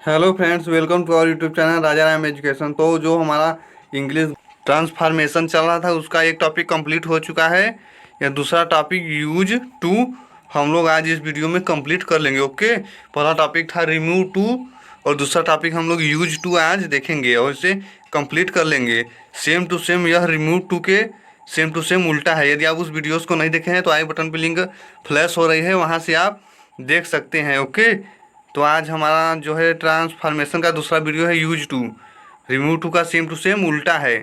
Hello friends, welcome to our YouTube channel Raja Ram Education. तो जो हमारा इंग्लिश ट्रांसफॉर्मेशन चल रहा था उसका एक टॉपिक कंप्लीट हो चुका है। या दूसरा टॉपिक यूज टू हम लोग आज इस वीडियो में कंप्लीट कर लेंगे। ओके, पहला टॉपिक था रिमूव टू और दूसरा टॉपिक हम लोग यूज टू आज देखेंगे और इसे कंप्लीट कर लेंगे। सेम टू सेम यह रिमूव टू के सेम टू सेम उल्टा है। यदि आप उस वीडियोस को नहीं देखे हैं तो आई बटन पर लिंक फ्लैश हो रही है, वहाँ से आप देख सकते हैं। ओके, तो आज हमारा जो है ट्रांसफॉर्मेशन का दूसरा वीडियो है यूज टू। रिमूव टू का सेम टू सेम उल्टा है।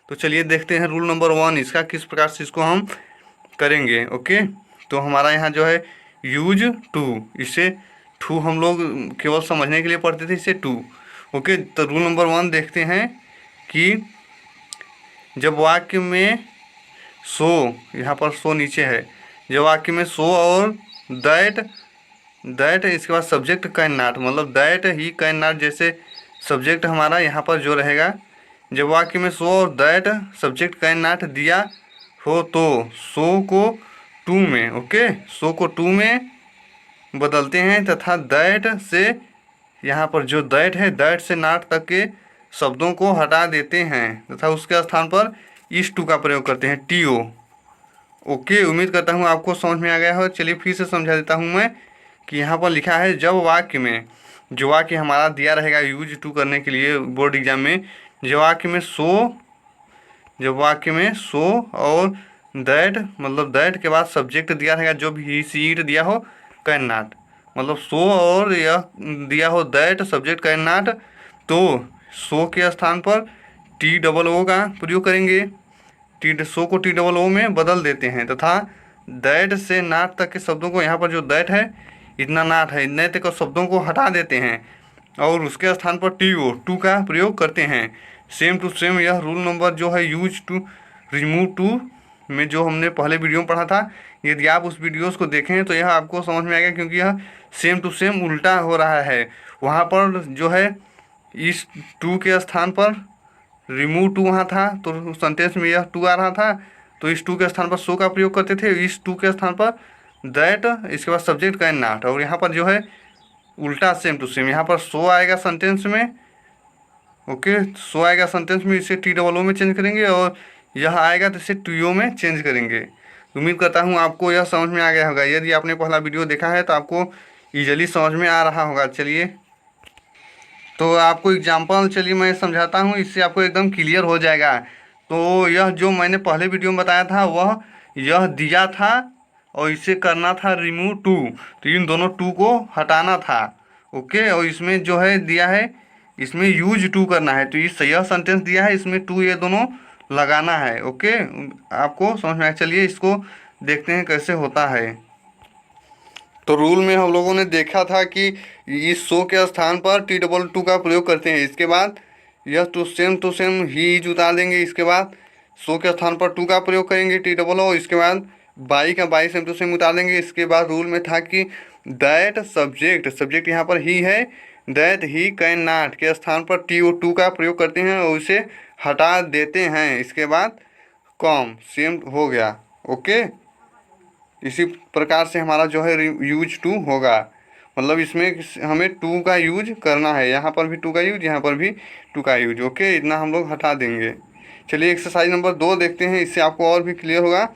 तो चलिए देखते हैं रूल नंबर 1 इसका किस प्रकार से इसको हम करेंगे। ओके, तो हमारा यहाँ जो है यूज टू, इसे टू हम लोग केवल समझने के लिए पढ़ते थे, इसे टू। ओके, तो रूल नंबर 1 देखते हैं कि जब वाक्य में सो, यहाँ पर सो नीचे है, जब वाक्य में सो और दैट इसके बाद सब्जेक्ट कैन नॉट, मतलब दैट ही कैन नॉट जैसे सब्जेक्ट हमारा यहाँ पर जो रहेगा। जब वाक्य में सो और दैट सब्जेक्ट कैन नॉट दिया हो तो सो को टू में, ओके, सो को टू में बदलते हैं तथा दैट से, यहाँ पर जो दैट है दैट से नॉट तक के शब्दों को हटा देते हैं तथा उसके स्थान पर इस टू का प्रयोग करते हैं, टी ओ। ओके, उम्मीद करता हूँ आपको समझ में आ गया हो। चलिए फिर से समझा देता हूँ मैं कि यहाँ पर लिखा है जब वाक्य में, जो वाक्य हमारा दिया रहेगा यूज टू करने के लिए बोर्ड एग्जाम में, जब वाक्य में सो और दैट, मतलब दैट के बाद सब्जेक्ट दिया रहेगा, जो भी ही सी इट दिया हो, कैन नॉट, मतलब सो और यह दिया हो दैट सब्जेक्ट कैन नॉट, तो सो के स्थान पर टी डबल ओ का प्रयोग करेंगे। टी सो को टी डबल ओ में बदल देते हैं तथा दैट से नाट तक के शब्दों को, यहाँ पर जो दैट है इतना नाट है, इतने तक के शब्दों को हटा देते हैं और उसके स्थान पर टी ओ टू का प्रयोग करते हैं। सेम टू सेम यह रूल नंबर जो है यूज टू रिमूव टू में जो हमने पहले वीडियो में पढ़ा था, यदि आप उस वीडियोस को देखें तो यह आपको समझ में आएगा, क्योंकि यह सेम टू सेम उल्टा हो रहा है। वहाँ पर जो है इस टू के स्थान पर रिमूव टू वहाँ था तो सेंटेंस में यह टू आ रहा था, तो इस टू के स्थान पर सो का प्रयोग करते थे, इस टू के स्थान पर दैट, इसके बाद सब्जेक्ट कैन नॉट, और यहाँ पर जो है उल्टा सेम टू सेम, यहाँ पर सो आएगा सेंटेंस में। ओके, सो आएगा सेंटेंस में, इसे टी डबल ओ में चेंज करेंगे और यह आएगा तो इसे टी ओ में चेंज करेंगे। उम्मीद करता हूँ आपको यह समझ में आ गया होगा। यदि आपने पहला वीडियो देखा है तो आपको ईजिली समझ में आ रहा होगा। चलिए तो आपको एग्जाम्पल चलिए मैं समझाता हूँ, इससे आपको एकदम क्लियर हो जाएगा। तो यह जो मैंने पहले वीडियो में बताया था वह यह दिया था और इसे करना था रिमूव टू, तो इन दोनों टू को हटाना था। ओके, और इसमें जो है दिया है, इसमें यूज टू करना है, तो इस यह सेंटेंस दिया है, इसमें टू ये दोनों लगाना है। ओके, आपको समझ में आया। चलिए इसको देखते हैं कैसे होता है। तो रूल में हम लोगों ने देखा था कि इस सो के स्थान पर टी डबल टू का प्रयोग करते हैं, इसके बाद यह टू सेम ही इज उतार देंगे, इसके बाद सो के स्थान पर टू का प्रयोग करेंगे टी डबल ओ, इसके बाद बाई का बाई सेम टू सेम उतार देंगे। इसके बाद रूल में था कि दैट सब्जेक्ट यहाँ पर ही है, दैट ही कैन नॉट के स्थान पर टी ओ टू का प्रयोग करते हैं और उसे हटा देते हैं। इसके बाद कॉम सेम हो गया। ओके, इसी प्रकार से हमारा जो है यूज टू होगा, मतलब इसमें हमें टू का यूज करना है, यहाँ पर भी टू का यूज, यहाँ पर भी टू का यूज। ओके, इतना हम लोग हटा देंगे। चलिए एक्सरसाइज नंबर 2 देखते हैं, इससे आपको और भी क्लियर होगा।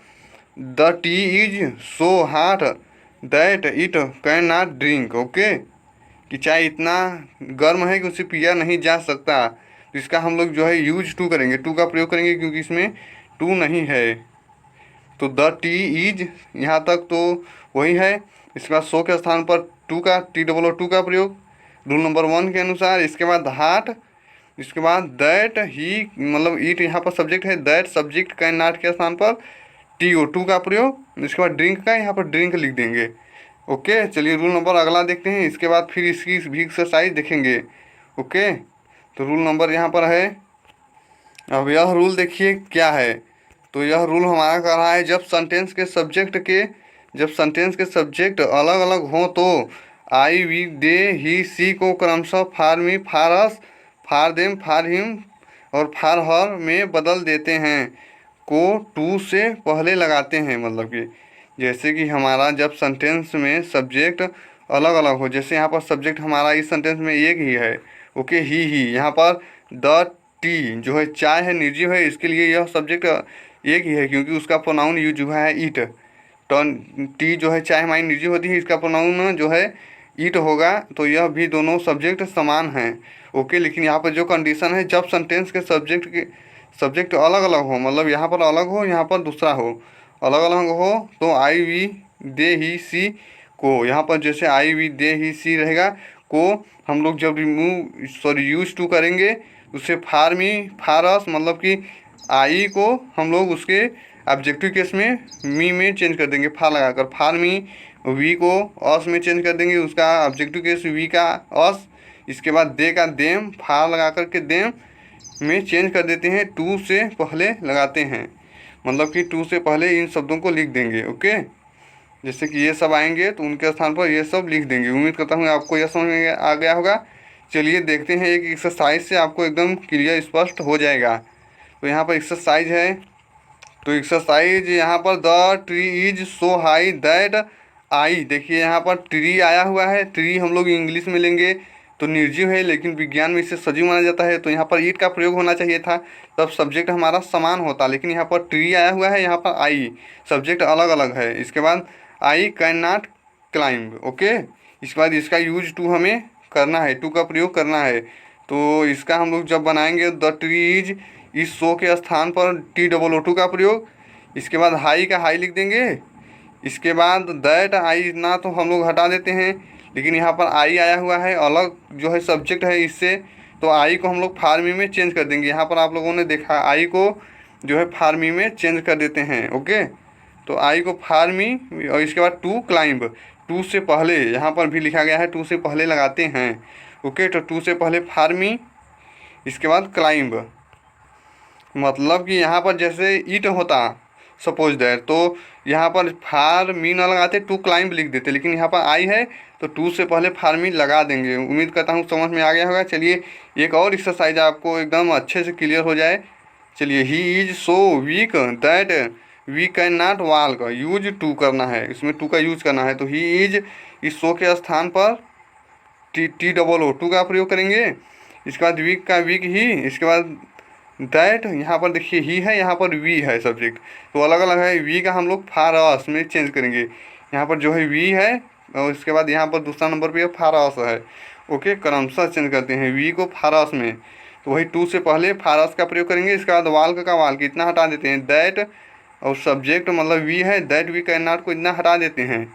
The T is so hot that it can not drink. Okay, कि चाय इतना गर्म है कि उसे पिया नहीं जा सकता, तो इसका हम लोग जो है यूज टू करेंगे, टू का प्रयोग करेंगे क्योंकि इसमें टू नहीं है। तो द टी इज यहाँ तक तो वही है, इसके बाद सो के स्थान पर टू का टी डबल ओ टू का प्रयोग रूल नंबर 1 के अनुसार। इसके बाद हाट, इसके बाद दैट ही, मतलब ईट यहाँ पर सब्जेक्ट है, दैट सब्जेक्ट कैन नॉट के स्थान पर टी ओ टू का प्रयोग। इसके बाद ड्रिंक का यहाँ पर ड्रिंक लिख देंगे। ओके, चलिए रूल नंबर अगला देखते हैं, इसके बाद फिर इसकी भी एक्सरसाइज देखेंगे। ओके, तो रूल नंबर यहाँ पर है। अब यह रूल देखिए क्या है। तो यह रूल हमारा कह रहा है जब सेंटेंस के सब्जेक्ट अलग अलग हों तो आई वी दे ही सी को क्रमशः फार मी फार अस फार देम फार हिम और फार हर में बदल देते हैं, को टू से पहले लगाते हैं। मतलब कि जैसे कि हमारा जब सेंटेंस में सब्जेक्ट अलग अलग हो। जैसे यहाँ पर सब्जेक्ट हमारा इस सेंटेंस में एक ही है, ओके, ही यहाँ पर द टी जो है चाय है, निर्जीव है, इसके लिए यह सब्जेक्ट एक ही है क्योंकि उसका प्रोनाउन यूज हुआ है इट। टर्न टी जो है चाय हमारी निर्जीव होती है, इसका प्रोनाउन जो है इट होगा, तो यह भी दोनों सब्जेक्ट समान हैं, ओके। लेकिन यहाँ पर जो कंडीशन है, जब सेंटेंस के सब्जेक्ट अलग अलग हो, मतलब यहाँ पर अलग हो, यहाँ पर दूसरा हो, अलग अलग हो, तो आई वी दे ही सी को, यहाँ पर जैसे आई वी दे ही सी रहेगा, को हम लोग जब यूज टू करेंगे उससे फारस मतलब कि आई को हम लोग उसके ऑब्जेक्टिव केस में मी में चेंज कर देंगे, फा लगाकर फार मी, वी को अस में चेंज कर देंगे, उसका ऑब्जेक्टिव केस वी का अस, इसके बाद दे का देम, फा लगा कर के देम में चेंज कर देते हैं, टू से पहले लगाते हैं, मतलब कि टू से पहले इन शब्दों को लिख देंगे, ओके। जैसे कि ये सब आएंगे तो उनके स्थान पर ये सब लिख देंगे। उम्मीद करता हूँ आपको यह समझ में आ गया होगा। चलिए देखते हैं एक एक्सरसाइज से आपको एकदम क्लियर स्पष्ट हो जाएगा। तो यहाँ पर एक्सरसाइज है, तो एक्सरसाइज यहाँ पर the tree is so high that I, देखिए यहाँ पर ट्री आया हुआ है, ट्री हम लोग इंग्लिश में लेंगे तो निर्जीव है, लेकिन विज्ञान में इसे सजीव माना जाता है, तो यहाँ पर ईट का प्रयोग होना चाहिए था, तब सब्जेक्ट हमारा समान होता, लेकिन यहाँ पर ट्री आया हुआ है, यहाँ पर आई, सब्जेक्ट अलग अलग है। इसके बाद I can not climb, okay. इसके बाद इसका यूज टू हमें करना है, टू का प्रयोग करना है, तो इसका हम लोग जब बनाएंगे द ट्री इज, इस सो के स्थान पर टी डबल ओ टू का प्रयोग, इसके बाद हाई का हाई लिख देंगे, इसके बाद दैट आई ना तो हम लोग हटा देते हैं, लेकिन यहाँ पर आई आया हुआ है, अलग जो है सब्जेक्ट है इससे, तो आई को हम लोग फार्मी में चेंज कर देंगे। यहाँ पर आप लोगों ने देखा आई को जो है फार्मी में चेंज कर देते हैं, ओके। तो आई को फार्मी और इसके बाद टू क्लाइंब, टू से पहले यहाँ पर भी लिखा गया है, टू से पहले लगाते हैं, ओके। तो टू से पहले फार्मी, इसके बाद क्लाइंब, मतलब कि यहाँ पर जैसे ईट होता सपोज दैट, तो यहाँ पर फार मी ना लगाते, टू क्लाइंब लिख देते, लेकिन यहाँ पर आई है तो टू से पहले फार मी लगा देंगे। उम्मीद करता हूँ समझ में आ गया होगा। चलिए एक और एक्सरसाइज आपको एकदम अच्छे से क्लियर हो जाए। चलिए he is so weak that we can not walk, use to करना है, इसमें टू का यूज करना है, तो ही इज इस सो के स्थान पर टी डबल ओ टू का प्रयोग करेंगे। इसके बाद वीक का वीक ही, इसके बाद दैट, यहाँ पर देखिए ही है, यहाँ पर वी है सब्जेक्ट, तो अलग अलग है। वी का हम लोग फारस में चेंज करेंगे, यहाँ पर जो है वी है और इसके बाद यहाँ पर दूसरा नंबर पे फारस है, ओके। क्रमशः चेंज करते हैं वी को फारस में, तो वही टू से पहले फारस का प्रयोग करेंगे। इसके बाद वाल्क का वाल्क इतना हटा देते हैं, दैट और सब्जेक्ट मतलब वी है, दैट वी कैन नॉट को इतना हटा देते हैं,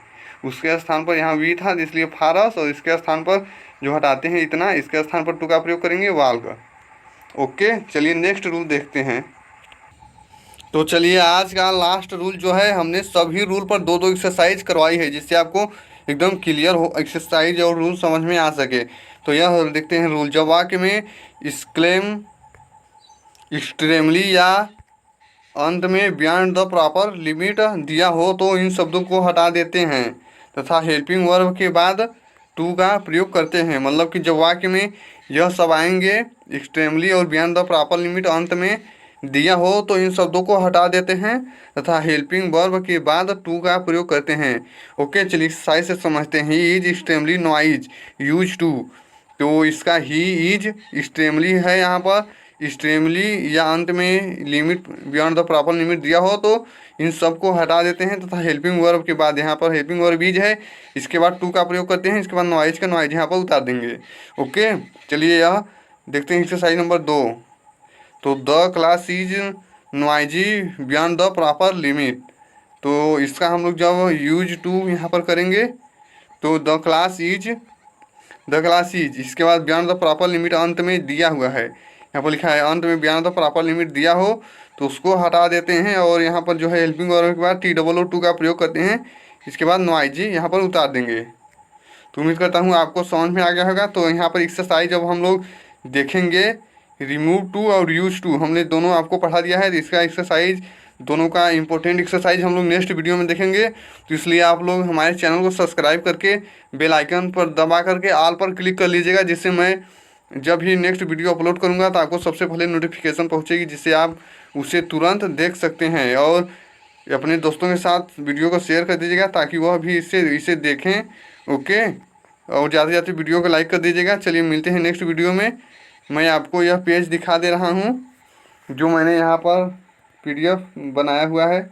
उसके स्थान पर यहाँ वी था इसलिए फारस, और इसके स्थान पर जो हटाते हैं इतना, इसके स्थान पर टू का प्रयोग करेंगे वाल्क, ओके। चलिए नेक्स्ट रूल देखते हैं। तो चलिए आज का लास्ट रूल जो है, हमने सभी रूल पर दो दो एक्सरसाइज करवाई है जिससे आपको एकदम क्लियर हो, एक्सरसाइज और रूल समझ में आ सके। तो यह देखते हैं रूल, जब वाक्य में एक्सक्लेम, एक्सट्रीमली या अंत में बियॉन्ड द प्रॉपर लिमिट दिया हो तो इन शब्दों को हटा देते हैं तथा हेल्पिंग वर्ब के बाद टू का प्रयोग करते हैं। मतलब कि जब वाक्य में यह सब आएंगे, एक्सट्रीमली और बियॉन्ड द प्रॉपर लिमिट अंत में दिया हो तो इन शब्दों को हटा देते हैं तथा हेल्पिंग वर्ब के बाद टू का प्रयोग करते हैं, ओके। चलिए साइज से समझते हैं। He is extremely noise use to, तो इसका ही इज एक्सट्रीमली है, यहाँ पर एक्सट्रीमली या अंत में limit beyond the proper limit दिया हो तो इन सब को हटा देते हैं तथा हेल्पिंग वर्ब के बाद यहाँ पर हेल्पिंग वर्ब इज है, इसके बाद टू का प्रयोग करते हैं, इसके बाद नॉइज का नॉइज यहाँ पर उतार देंगे, ओके। चलिए यह देखते हैं एक्सरसाइज नंबर 2। तो the class is noisy beyond the proper limit, तो इसका हम लोग जब यूज टू यहाँ पर करेंगे तो द क्लास इज इसके बाद बियॉन्ड द प्रॉपर लिमिट अंत में दिया हुआ है, यहाँ पर लिखा है अंत में बियॉन्ड द प्रॉपर लिमिट दिया हो तो उसको हटा देते हैं, और यहाँ पर जो है हेल्पिंग वर्ब के बाद टी डबल ओ टू का प्रयोग करते हैं, इसके बाद नॉइजी यहाँ पर उतार देंगे। तो उम्मीद करता हूँ आपको समझ में आ गया होगा। तो यहाँ पर एक्सरसाइज जब हम लोग देखेंगे, रिमूव टू और यूज टू हमने दोनों आपको पढ़ा दिया है, तो इसका एक्सरसाइज दोनों का इंपॉर्टेंट एक्सरसाइज हम लोग नेक्स्ट वीडियो में देखेंगे। तो इसलिए आप लोग हमारे चैनल को सब्सक्राइब करके बेल आइकन पर दबा करके ऑल पर क्लिक कर लीजिएगा, जिससे मैं जब भी नेक्स्ट वीडियो अपलोड करूंगा तो आपको सबसे पहले नोटिफिकेशन पहुंचेगी, जिससे आप उसे तुरंत देख सकते हैं। और अपने दोस्तों के साथ वीडियो को शेयर कर दीजिएगा ताकि वह भी इसे देखें, ओके, और जाते जाते वीडियो को लाइक कर दीजिएगा। चलिए मिलते हैं नेक्स्ट वीडियो में। मैं आपको यह पेज दिखा दे रहा हूँ जो मैंने यहाँ पर PDF बनाया हुआ है,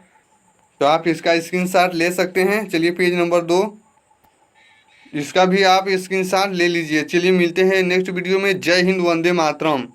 तो आप इसका स्क्रीनशॉट ले सकते हैं। चलिए पेज नंबर 2, इसका भी आप स्क्रीनशॉट ले लीजिए। चलिए मिलते हैं नेक्स्ट वीडियो में। जय हिंद, वंदे मातरम।